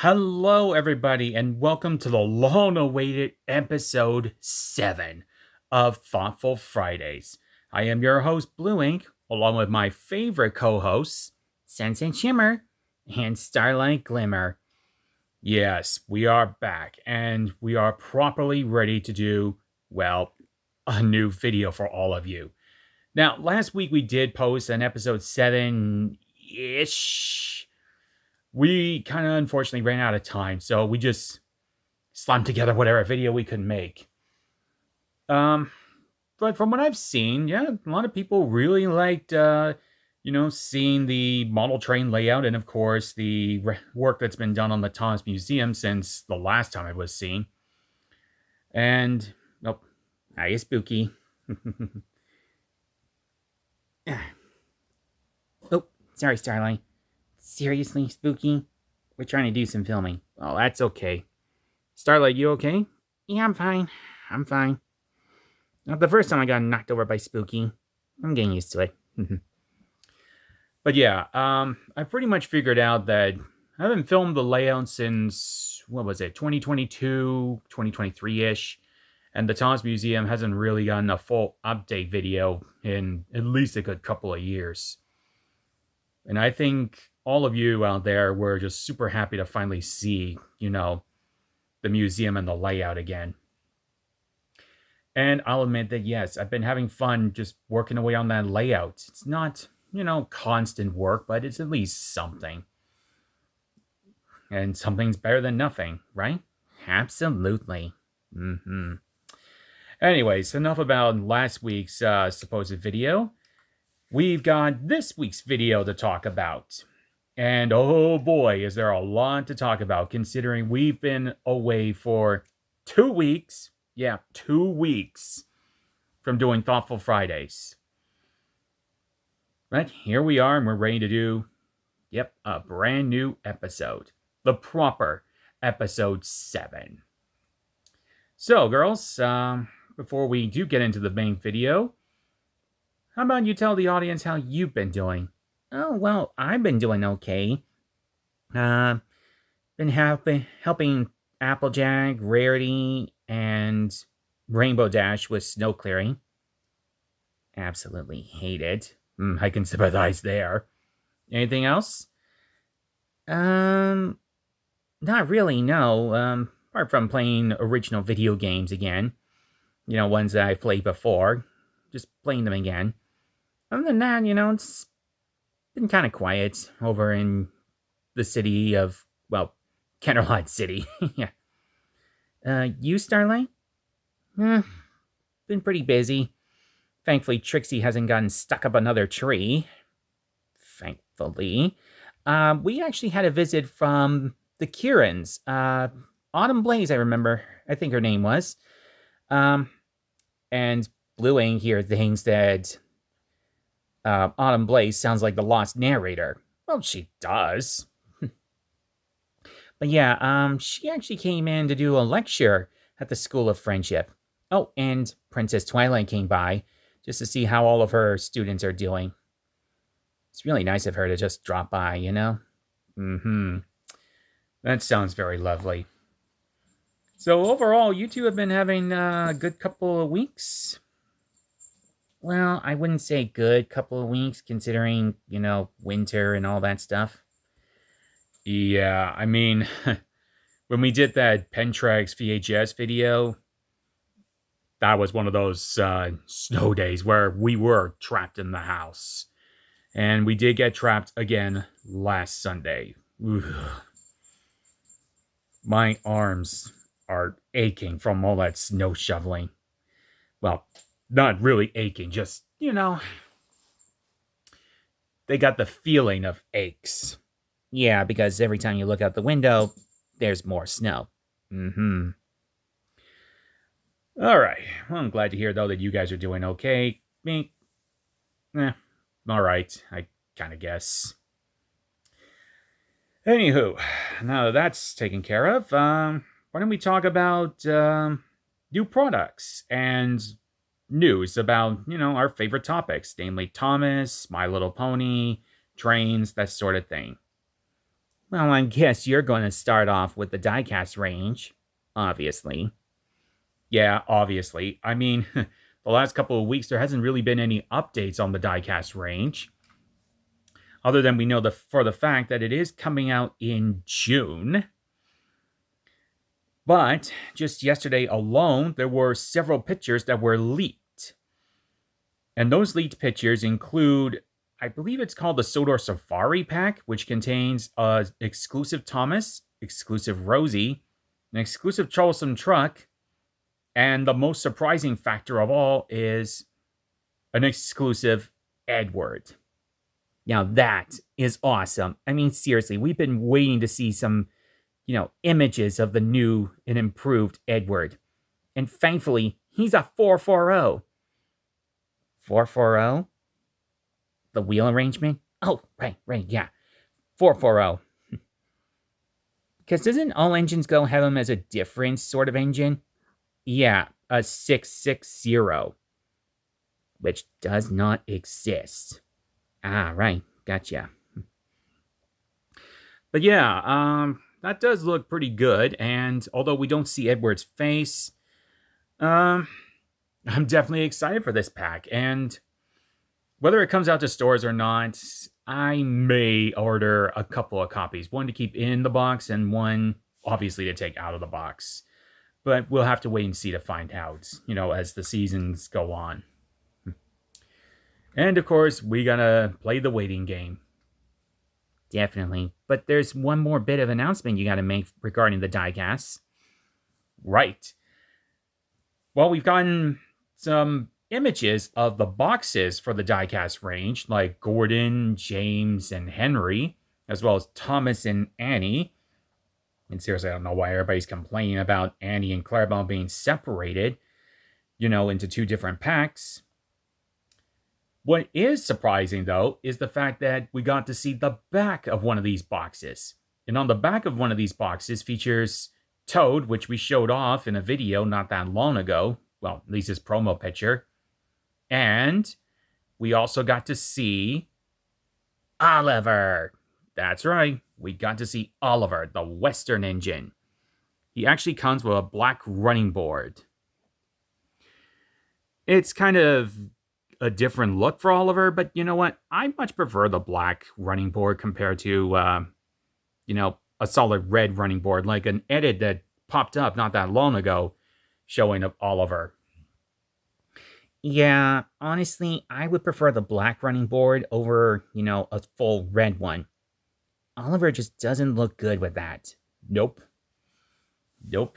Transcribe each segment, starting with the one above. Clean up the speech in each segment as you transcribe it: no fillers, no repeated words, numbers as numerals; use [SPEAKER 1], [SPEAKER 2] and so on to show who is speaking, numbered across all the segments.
[SPEAKER 1] Hello, everybody, and welcome to the long awaited episode 7 of Thoughtful Fridays. I am your host, Blue Ink, along with my favorite co hosts, Sense and Shimmer and Starlight Glimmer. Yes, we are back, and we are properly ready to do, well, a new video for all of you. Now, last week we did post an episode 7 ish. We kind of unfortunately ran out of time, so we just slammed together whatever video we could make. But from what I've seen, yeah, a lot of people really liked, seeing the model train layout and, of course, the work that's been done on the Thomas Museum since the last time it was seen. And, oh, hi, spooky. Oh, sorry, Starlight. Seriously, spooky? We're trying to do some filming. Oh, that's okay. Starlight, you okay?
[SPEAKER 2] Yeah, I'm fine. I'm fine.
[SPEAKER 1] Not the first time I got knocked over by Spooky. I'm getting used to it. But yeah, I pretty much figured out that I haven't filmed the layout since, 2022, 2023-ish. And the Thomas Museum hasn't really gotten a full update video in at least a good couple of years. And I think all of you out there were just super happy to finally see, the museum and the layout again. And I'll admit that, yes, I've been having fun just working away on that layout. It's not, constant work, but it's at least something. And something's better than nothing, right?
[SPEAKER 2] Absolutely.
[SPEAKER 1] Anyways, enough about last week's supposed video. We've got this week's video to talk about. And oh boy, is there a lot to talk about, considering we've been away for 2 weeks. Yeah, 2 weeks from doing Thoughtful Fridays. But here we are, and we're ready to do, a brand new episode. The proper episode 7. So, girls, before we do get into the main video, how about you tell the audience how you've been doing?
[SPEAKER 2] Oh, well, I've been doing okay. Been helping Applejack, Rarity, and Rainbow Dash with snow clearing. Absolutely hate it.
[SPEAKER 1] I can sympathize there. Anything else?
[SPEAKER 2] Not really, no. Apart from playing original video games again. Ones that I've played before. Just playing them again. Other than that, it's been kind of quiet over in the city of, Kennerlot City. Yeah. You, Starlight? Been pretty busy. Thankfully, Trixie hasn't gotten stuck up another tree. Thankfully. We actually had a visit from the Kierans. Autumn Blaze, I remember. I think her name was. And Blue Ink here thinks that Autumn Blaze sounds like the lost narrator.
[SPEAKER 1] Well, she does.
[SPEAKER 2] But yeah, she actually came in to do a lecture at the School of Friendship. Oh, and Princess Twilight came by just to see how all of her students are doing. It's really nice of her to just drop by,
[SPEAKER 1] That sounds very lovely. So overall, you two have been having a good couple of weeks?
[SPEAKER 2] Well, I wouldn't say good couple of weeks, considering, winter and all that stuff.
[SPEAKER 1] Yeah, I mean, when we did that Pentrax VHS video, that was one of those snow days where we were trapped in the house. And we did get trapped again last Sunday. Ugh. My arms are aching from all that snow shoveling. Well, not really aching, just, they got the feeling of aches.
[SPEAKER 2] Yeah, because every time you look out the window, there's more snow.
[SPEAKER 1] All right. Well, I'm glad to hear, though, that you guys are doing okay. Me, all right, I kind of guess. Anywho, now that that's taken care of, why don't we talk about new products and news about, our favorite topics, namely Thomas, My Little Pony, trains, that sort of thing.
[SPEAKER 2] Well, I guess you're going to start off with the diecast range, obviously.
[SPEAKER 1] Yeah, obviously. I mean, the last couple of weeks, there hasn't really been any updates on the diecast range, other than we know for the fact that it is coming out in June. But just yesterday alone, there were several pictures that were leaked. And those leaked pictures include, I believe it's called the Sodor Safari Pack, which contains a exclusive Thomas, exclusive Rosie, an exclusive Troublesome Truck, and the most surprising factor of all is an exclusive Edward.
[SPEAKER 2] Now, that is awesome. I mean, seriously, we've been waiting to see some, images of the new and improved Edward. And thankfully, he's a 440. 440? The wheel arrangement? Oh, right, yeah. 440. Because doesn't All Engines Go have him as a different sort of engine? Yeah, a 660, which does not exist. Ah, right, gotcha.
[SPEAKER 1] But yeah, that does look pretty good. And although we don't see Edward's face, I'm definitely excited for this pack. And whether it comes out to stores or not, I may order a couple of copies. One to keep in the box and one, obviously, to take out of the box. But we'll have to wait and see to find out, as the seasons go on. And of course, we gotta play the waiting game.
[SPEAKER 2] Definitely. But there's one more bit of announcement you gotta make regarding the diecasts.
[SPEAKER 1] Right. Well, we've gotten some images of the boxes for the diecast range, like Gordon, James, and Henry, as well as Thomas and Annie. And seriously, I don't know why everybody's complaining about Annie and Clarabelle being separated, into two different packs. What is surprising, though, is the fact that we got to see the back of one of these boxes. And on the back of one of these boxes features Toad, which we showed off in a video not that long ago. Well, at least his promo picture. And we also got to see Oliver. That's right. We got to see Oliver, the Western engine. He actually comes with a black running board. It's kind of a different look for Oliver, but you know what? I much prefer the black running board compared to, a solid red running board, like an edit that popped up not that long ago showing up Oliver.
[SPEAKER 2] Yeah, honestly, I would prefer the black running board over, a full red one. Oliver just doesn't look good with that.
[SPEAKER 1] Nope,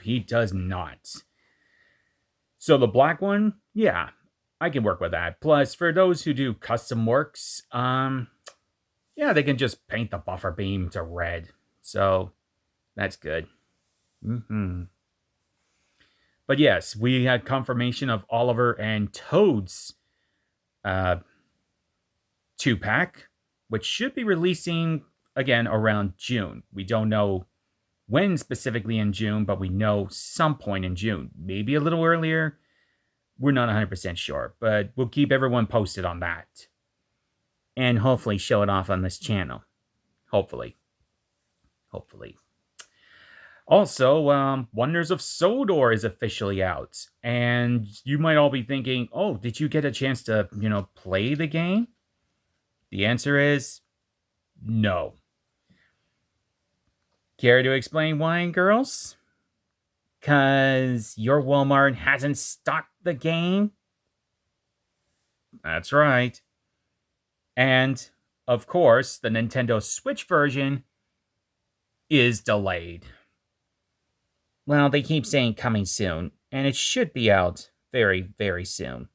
[SPEAKER 1] he does not. So the black one, yeah, I can work with that. Plus, for those who do custom works, they can just paint the buffer beam to red. So that's good. But yes, we had confirmation of Oliver and Toad's 2-pack, which should be releasing again around June. We don't know when specifically in June, but we know some point in June. Maybe a little earlier. We're not 100% sure, but we'll keep everyone posted on that.
[SPEAKER 2] And hopefully show it off on this channel.
[SPEAKER 1] Hopefully. Also, Wonders of Sodor is officially out. And you might all be thinking, oh, did you get a chance to, play the game? The answer is no.
[SPEAKER 2] Care to explain why, girls? 'Cause your Walmart hasn't stocked the game?
[SPEAKER 1] That's right. And, of course, the Nintendo Switch version is delayed.
[SPEAKER 2] Well, they keep saying coming soon, and it should be out very, very soon.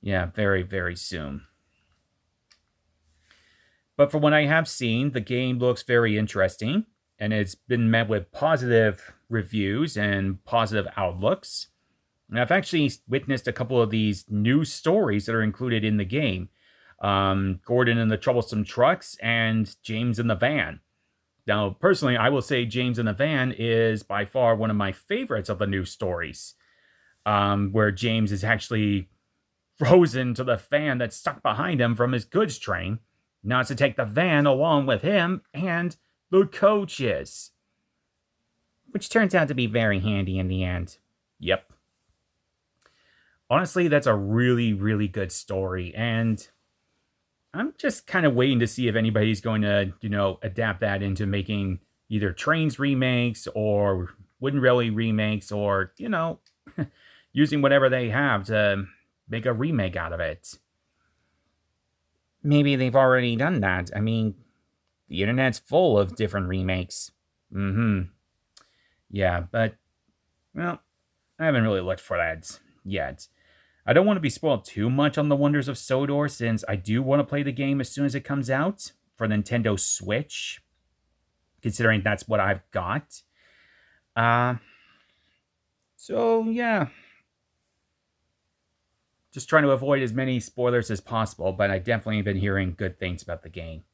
[SPEAKER 1] Yeah, very, very soon. But from what I have seen, the game looks very interesting, and it's been met with positive reviews and positive outlooks. And I've actually witnessed a couple of these new stories that are included in the game. Gordon and the Troublesome Trucks and James in the Van. Now, personally, I will say James in the Van is by far one of my favorites of the new stories, where James is actually frozen to the fan that's stuck behind him from his goods train. not to take the van along with him and the coaches.
[SPEAKER 2] Which turns out to be very handy in the end.
[SPEAKER 1] Yep. Honestly, that's a really, really good story, and I'm just kind of waiting to see if anybody's going to, adapt that into making either Trains remakes or Wooden Railway remakes or, using whatever they have to make a remake out of it.
[SPEAKER 2] Maybe they've already done that. I mean, the internet's full of different remakes.
[SPEAKER 1] Yeah, but, well, I haven't really looked for that yet. I don't want to be spoiled too much on the Wonders of Sodor since I do want to play the game as soon as it comes out for Nintendo Switch, considering that's what I've got. So, yeah. Just trying to avoid as many spoilers as possible, but I've definitely been hearing good things about the game.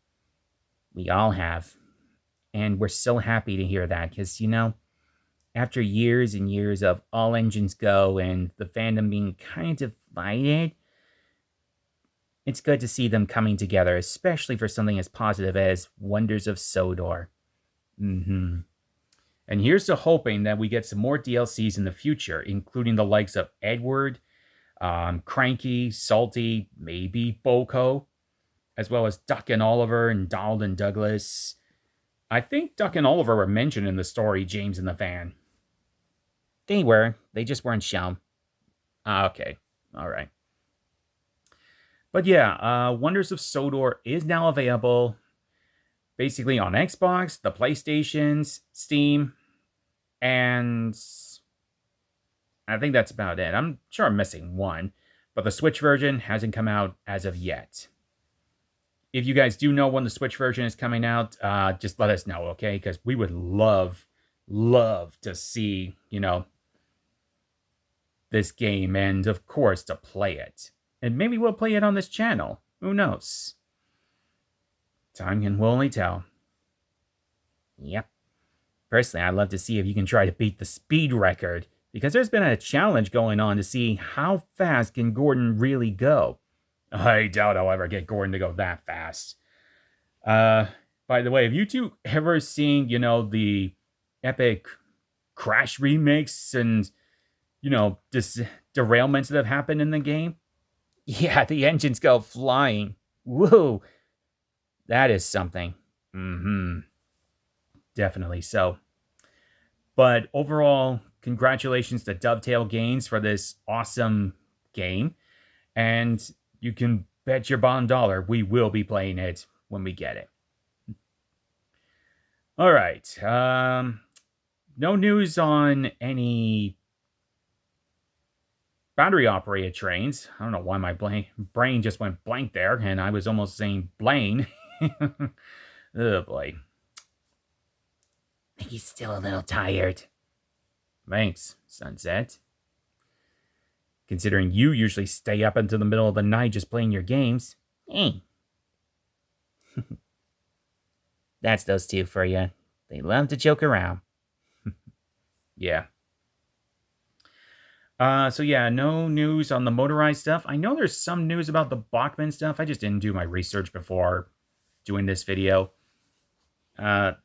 [SPEAKER 2] We all have. And we're so happy to hear that because, after years and years of all engines go and the fandom being kind of divided, it's good to see them coming together, especially for something as positive as Wonders of Sodor.
[SPEAKER 1] And here's to hoping that we get some more DLCs in the future, including the likes of Edward, Cranky, Salty, maybe Boko, as well as Duck and Oliver and Donald and Douglas. I think Duck and Oliver were mentioned in the story James and the Van.
[SPEAKER 2] They were. They just weren't shown.
[SPEAKER 1] Okay. All right. But yeah, Wonders of Sodor is now available basically on Xbox, the PlayStations, Steam, and I think that's about it. I'm sure I'm missing one, but the Switch version hasn't come out as of yet. If you guys do know when the Switch version is coming out, just let us know, okay? Because we would love to see, this game and, of course, to play it. And maybe we'll play it on this channel. Who knows? Time will only tell.
[SPEAKER 2] Yep. Personally, I'd love to see if you can try to beat the speed record, because there's been a challenge going on to see how fast can Gordon really go.
[SPEAKER 1] I doubt I'll ever get Gordon to go that fast. By the way, have you two ever seen, the epic Crash remakes and, derailments that have happened in the game?
[SPEAKER 2] Yeah, the engines go flying. Whoa. That is something.
[SPEAKER 1] Definitely so. But overall, congratulations to Dovetail Games for this awesome game. And you can bet your bottom dollar we will be playing it when we get it. All right. No news on any battery-operated trains. I don't know why my brain just went blank there, and I was almost saying Blaine. Oh, boy.
[SPEAKER 2] He's still a little tired.
[SPEAKER 1] Thanks, Sunset. Considering you usually stay up until the middle of the night just playing your games.
[SPEAKER 2] Hey. That's those two for you. They love to joke around.
[SPEAKER 1] Yeah. So yeah, no news on the motorized stuff. I know there's some news about the Bachmann stuff. I just didn't do my research before doing this video. But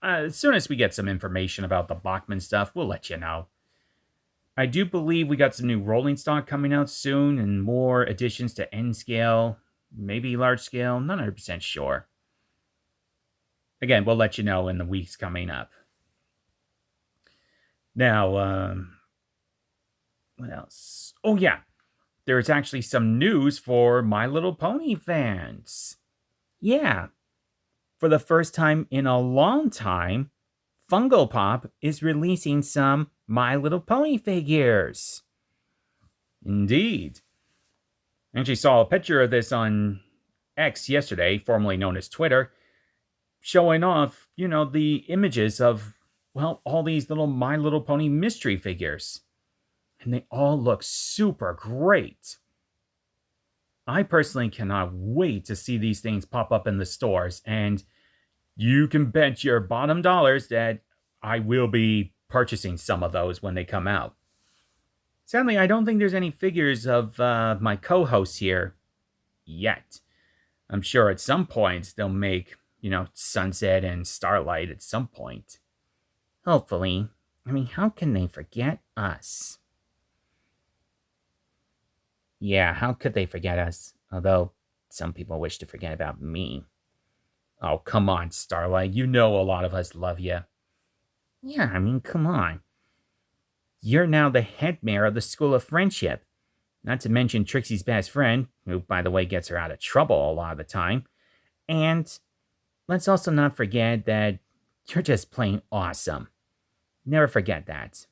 [SPEAKER 1] as soon as we get some information about the Bachmann stuff, we'll let you know. I do believe we got some new rolling stock coming out soon and more additions to N scale, maybe large scale, not 100% sure. Again, we'll let you know in the weeks coming up. Now, what else? Oh yeah, there's actually some news for My Little Pony fans.
[SPEAKER 2] Yeah. For the first time in a long time, Funko Pop is releasing some My Little Pony figures.
[SPEAKER 1] Indeed. I actually saw a picture of this on X yesterday, formerly known as Twitter, showing off, the images of, all these little My Little Pony mystery figures. And they all look super great. I personally cannot wait to see these things pop up in the stores, and you can bet your bottom dollars that I will be purchasing some of those when they come out. Sadly, I don't think there's any figures of my co-hosts here yet. I'm sure at some point they'll make, Sunset and Starlight at some point.
[SPEAKER 2] Hopefully. I mean, how can they forget us? Yeah, how could they forget us? Although, some people wish to forget about me.
[SPEAKER 1] Oh, come on, Starlight. You know a lot of us love you.
[SPEAKER 2] Yeah, I mean, come on. You're now the head mayor of the School of Friendship. Not to mention Trixie's best friend, who, by the way, gets her out of trouble a lot of the time. And let's also not forget that you're just plain awesome. Never forget that.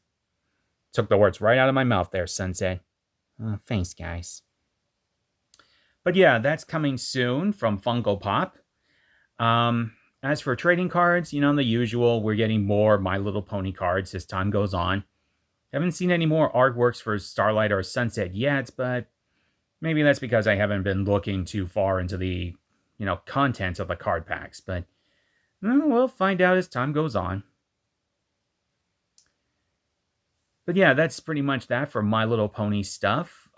[SPEAKER 1] Took the words right out of my mouth there, Sunset.
[SPEAKER 2] Oh, thanks, guys.
[SPEAKER 1] But yeah, that's coming soon from Funko Pop. As for trading cards, the usual, we're getting more My Little Pony cards as time goes on. Haven't seen any more artworks for Starlight or Sunset yet, but maybe that's because I haven't been looking too far into the, contents of the card packs. But we'll find out as time goes on. But yeah, that's pretty much that for My Little Pony stuff.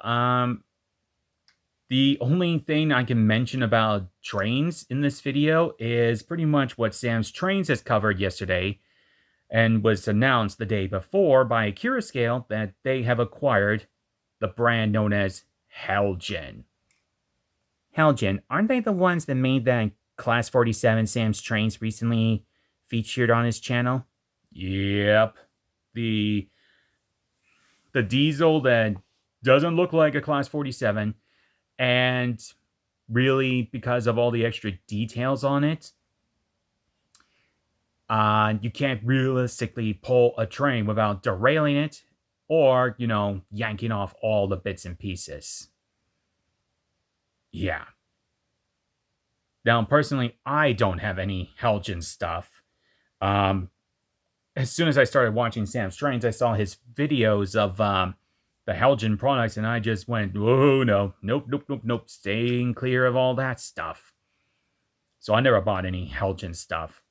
[SPEAKER 1] The only thing I can mention about trains in this video is pretty much what Sam's Trains has covered yesterday and was announced the day before by Akira Scale that they have acquired the brand known as Helgen.
[SPEAKER 2] Helgen, aren't they the ones that made that Class 47 Sam's Trains recently featured on his channel?
[SPEAKER 1] Yep. The diesel that doesn't look like a Class 47, and really because of all the extra details on it, you can't realistically pull a train without derailing it or, yanking off all the bits and pieces. Yeah. Now, personally, I don't have any Helgen stuff. As soon as I started watching Sam's Trains, I saw his videos of the Helgen products, and I just went, whoa, no, nope, staying clear of all that stuff. So I never bought any Helgen stuff.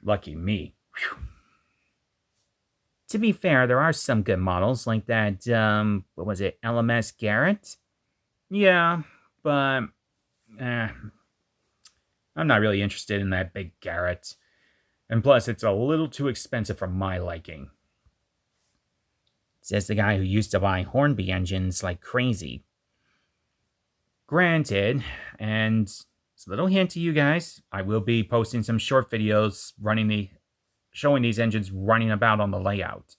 [SPEAKER 1] Lucky me. Whew.
[SPEAKER 2] To be fair, there are some good models, like that, what was it, LMS Garrett?
[SPEAKER 1] Yeah, but I'm not really interested in that big Garrett. And plus, it's a little too expensive for my liking.
[SPEAKER 2] Says the guy who used to buy Hornby engines like crazy.
[SPEAKER 1] Granted, and it's a little hint to you guys, I will be posting some short videos showing these engines running about on the layout.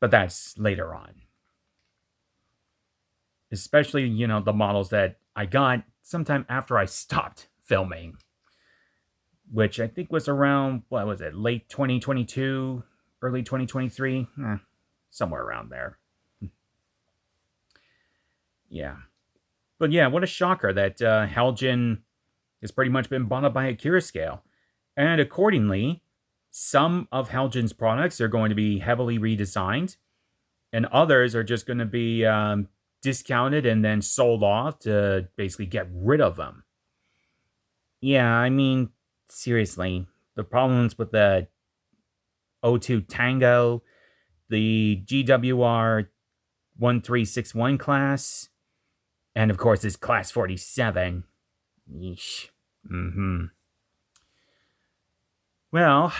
[SPEAKER 1] But that's later on. Especially, the models that I got sometime after I stopped filming. Which I think was around, what was it, late 2022, early 2023? Somewhere around there. Yeah. But yeah, what a shocker that Helgen has pretty much been bought up by Akira Scale. And accordingly, some of Helgen's products are going to be heavily redesigned, and others are just going to be discounted and then sold off to basically get rid of them.
[SPEAKER 2] Yeah, I mean, seriously, the problems with the O2 Tango, the GWR 1361 class, and of course this Class 47. Yeesh.
[SPEAKER 1] Well,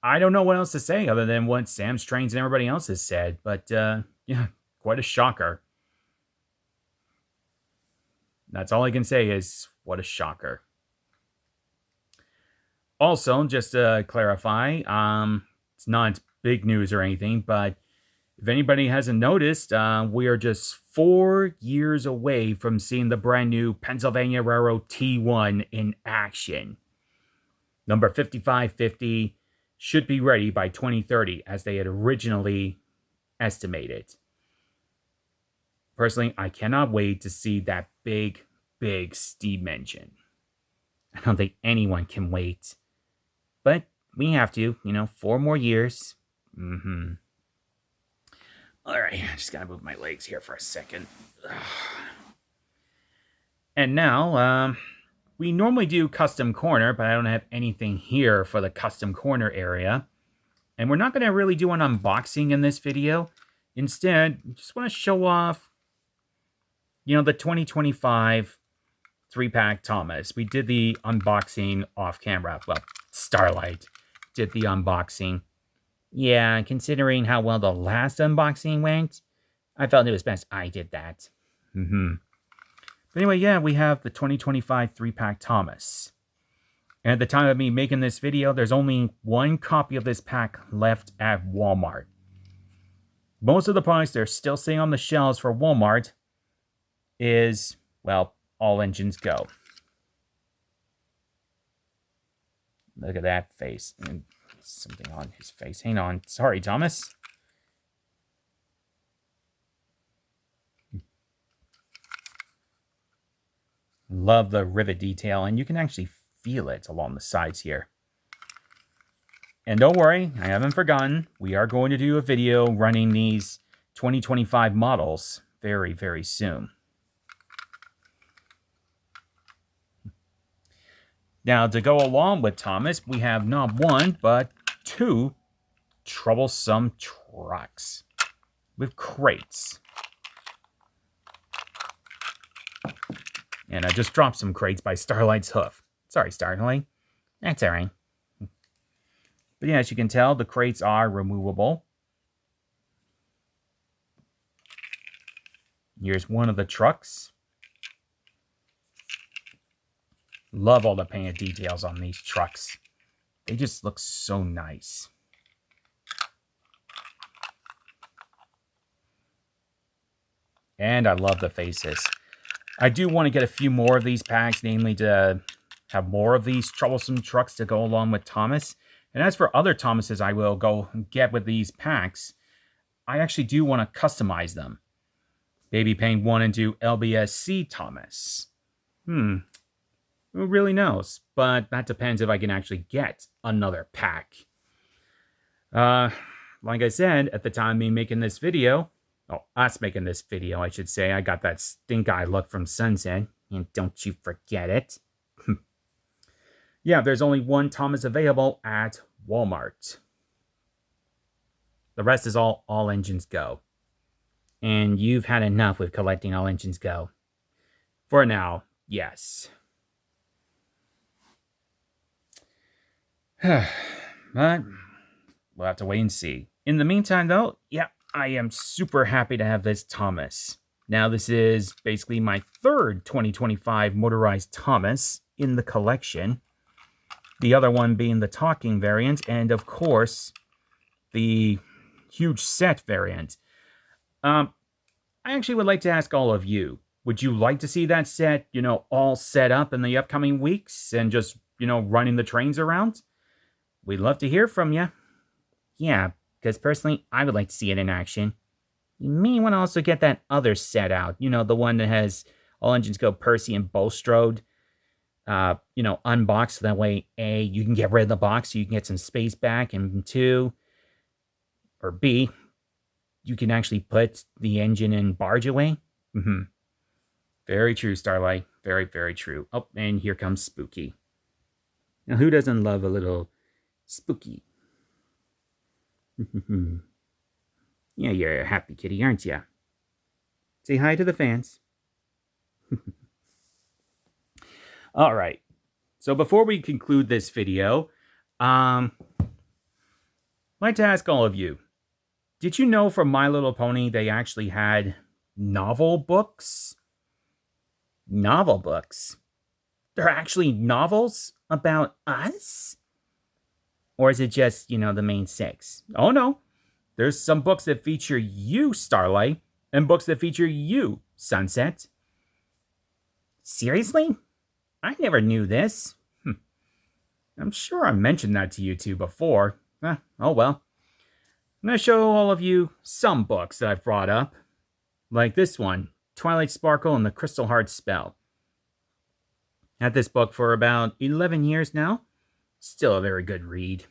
[SPEAKER 1] I don't know what else to say other than what Sam's Trains and everybody else has said, but yeah, quite a shocker. That's all I can say is, what a shocker. Also, just to clarify, it's not big news or anything, but if anybody hasn't noticed, we are just 4 years away from seeing the brand new Pennsylvania Railroad T1 in action. Number 5550 should be ready by 2030, as they had originally estimated. Personally, I cannot wait to see that big steam engine.
[SPEAKER 2] I don't think anyone can wait. But we have to, 4 more years.
[SPEAKER 1] All right, I just gotta move my legs here for a second. And now, we normally do custom corner, but I don't have anything here for the custom corner area. And we're not gonna really do an unboxing in this video.
[SPEAKER 2] Instead, just want to show off, the 2025 3-pack Thomas. We did the unboxing off camera. Well, Starlight did the unboxing. Yeah, considering how well the last unboxing went, I felt it was best I did that. But anyway, yeah, we have the 2025 3-pack Thomas. And at the time of me making this video, there's only one copy of this pack left at Walmart. Most of the products that are still sitting on the shelves for Walmart is, well, All Engines Go. Look at that face. And something on his face. Hang on. Sorry, Thomas. Love the rivet detail, and you can actually feel it along the sides here. And don't worry, I haven't forgotten. We are going to do a video running these 2025 models very, very soon. Now, to go along with Thomas, we have not one, but two troublesome trucks with crates. And I just dropped some crates by Starlight's hoof. Sorry, Starlight. That's all right. But yeah, as you can tell, the crates are removable. Here's one of the trucks. Love all the painted details on these trucks. They just look so nice. And I love the faces. I do want to get a few more of these packs, namely to have more of these troublesome trucks to go along with Thomas. And as for other Thomases I will go get with these packs, I actually do want to customize them. Maybe paint one into LBSC Thomas. Who really knows? But that depends if I can actually get another pack. Like I said, at the time of me making this video, us making this video, I should say, I got that stink eye look from Sunset, and don't you forget it. Yeah, there's only one Thomas available at Walmart. The rest is all Engines Go. And you've had enough with collecting All Engines Go. For now, yes. But we'll have to wait and see. In the meantime, though, yeah, I am super happy to have this Thomas. Now, this is basically my third 2025 motorized Thomas in the collection. The other one being the talking variant, and of course, the huge set variant. I actually would like to ask all of you, would you like to see that set, all set up in the upcoming weeks and just, running the trains around? We'd love to hear from you. Yeah, because personally, I would like to see it in action. You may want to also get that other set out. The one that has All Engines Go Percy and Bulstrode. Unboxed. So that way, A, you can get rid of the box so you can get some space back. And 2, or B, you can actually put the engine and barge away. Very true, Starlight. Very, very true. Oh, and here comes Spooky. Now, who doesn't love a little Spooky? Yeah, you're a happy kitty, aren't you? Say hi to the fans. All right. So before we conclude this video, I'd like to ask all of you, did you know from My Little Pony they actually had novel books? Novel books? They're actually novels about us? Or is it just, the main 6? Oh, no. There's some books that feature you, Starlight, and books that feature you, Sunset. Seriously? I never knew this. I'm sure I mentioned that to you two before. Oh well. I'm going to show all of you some books that I've brought up. Like this one, Twilight Sparkle and the Crystal Heart Spell. Had this book for about 11 years now. Still a very good read.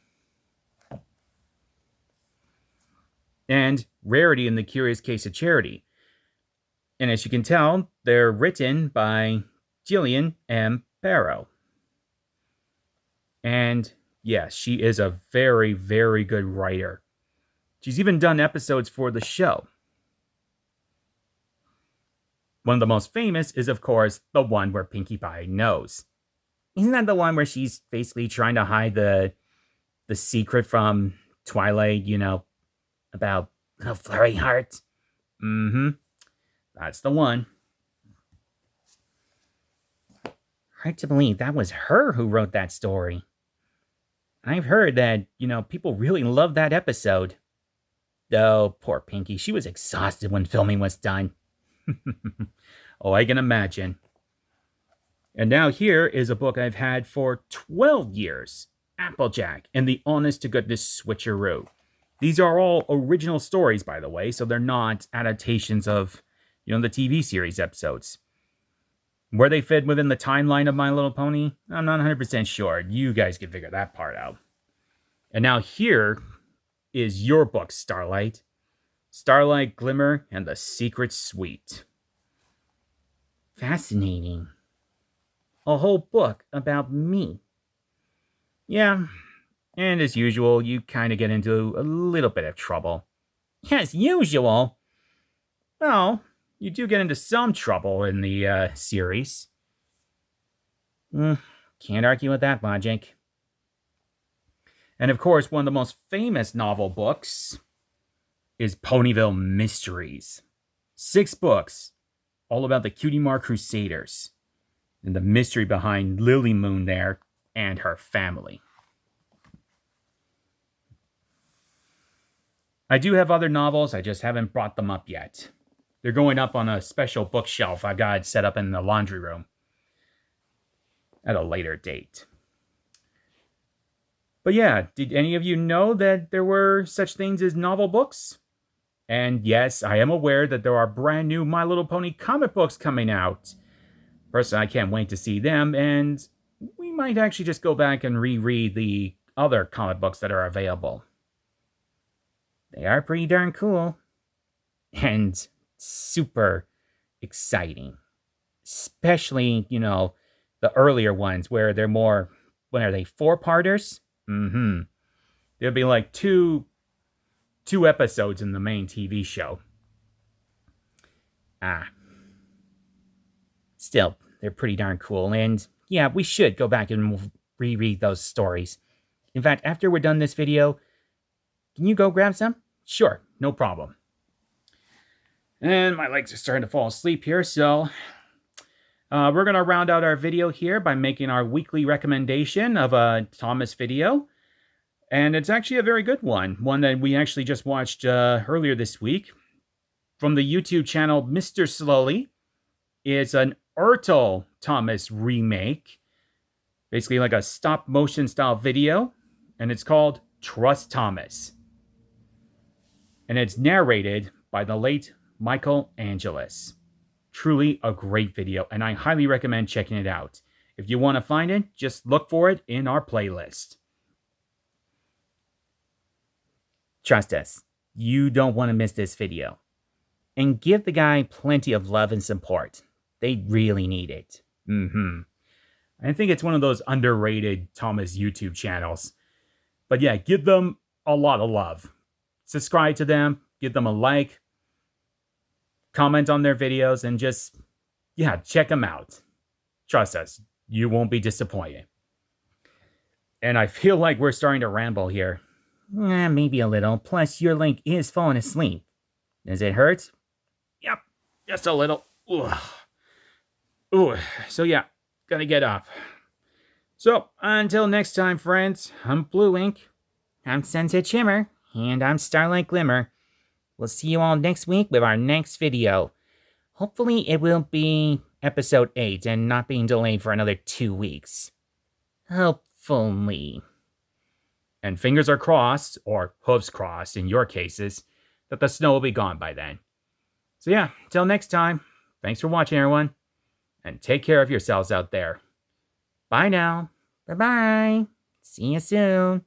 [SPEAKER 2] And Rarity and the Curious Case of Charity. And as you can tell, they're written by Jillian M. Barrow. And yes, she is a very, very good writer. She's even done episodes for the show.
[SPEAKER 1] One of the most famous is, of course, the one where Pinkie Pie knows.
[SPEAKER 2] Isn't that the one where she's basically trying to hide the secret from Twilight, about little Flurry Heart?
[SPEAKER 1] Mm-hmm. That's the one.
[SPEAKER 2] Hard to believe that was her who wrote that story. I've heard that, people really loved that episode. Though, poor Pinkie, she was exhausted when filming was done.
[SPEAKER 1] Oh, I can imagine. And now here is a book I've had for 12 years. Applejack and the Honest to Goodness Switcheroo. These are all original stories, by the way, so they're not adaptations of, the TV series episodes. Where they fit within the timeline of My Little Pony, I'm not 100% sure. You guys can figure that part out. And now here is your book, Starlight. Starlight Glimmer and the Secret Suite.
[SPEAKER 2] Fascinating. A whole book about me.
[SPEAKER 1] Yeah, and as usual, you kind of get into a little bit of trouble.
[SPEAKER 2] As usual?
[SPEAKER 1] Well, you do get into some trouble in the series.
[SPEAKER 2] Can't argue with that logic.
[SPEAKER 1] And of course, one of the most famous novel books is Ponyville Mysteries. 6 books, all about the Cutie Mark Crusaders and the mystery behind Lily Moon there and her family. I do have other novels, I just haven't brought them up yet. They're going up on a special bookshelf I've got set up in the laundry room at a later date. But yeah, did any of you know that there were such things as novel books? And yes, I am aware that there are brand new My Little Pony comic books coming out. Personally, I can't wait to see them, and we might actually just go back and reread the other comic books that are available.
[SPEAKER 2] They are pretty darn cool. And super exciting. Especially, the earlier ones where they're more, what are they, 4-parters?
[SPEAKER 1] Mm-hmm. There'll be like two episodes in the main TV show.
[SPEAKER 2] Still, they're pretty darn cool. And yeah, we should go back and reread those stories. In fact, after we're done this video, can you go grab some?
[SPEAKER 1] Sure, no problem. And my legs are starting to fall asleep here, so we're going to round out our video here by making our weekly recommendation of a Thomas video. And it's actually a very good one that we actually just watched earlier this week. From the YouTube channel Mr. Slowly. It's an Ertl Thomas remake. Basically like a stop-motion style video. And it's called Trust Thomas. And it's narrated by the late Michael Angelis. Truly a great video, and I highly recommend checking it out. If you want to find it, just look for it in our playlist.
[SPEAKER 2] Trust us, you don't want to miss this video. And give the guy plenty of love and support. They really need it.
[SPEAKER 1] I think it's one of those underrated Thomas YouTube channels. But yeah, give them a lot of love. Subscribe to them, give them a like, comment on their videos, and just, check them out. Trust us, you won't be disappointed. And I feel like we're starting to ramble here.
[SPEAKER 2] Maybe a little. Plus, your link is falling asleep. Does it hurt?
[SPEAKER 1] Yep, just a little. Ooh. So yeah, gotta get up. So, until next time, friends, I'm Blue Ink.
[SPEAKER 2] I'm Sunset Shimmer. And I'm Starlight Glimmer. We'll see you all next week with our next video. Hopefully it will be episode 8 and not being delayed for another 2 weeks. Hopefully.
[SPEAKER 1] And fingers are crossed, or hooves crossed in your cases, that the snow will be gone by then. So yeah, till next time, thanks for watching everyone, and take care of yourselves out there. Bye now.
[SPEAKER 2] Bye-bye. See you soon.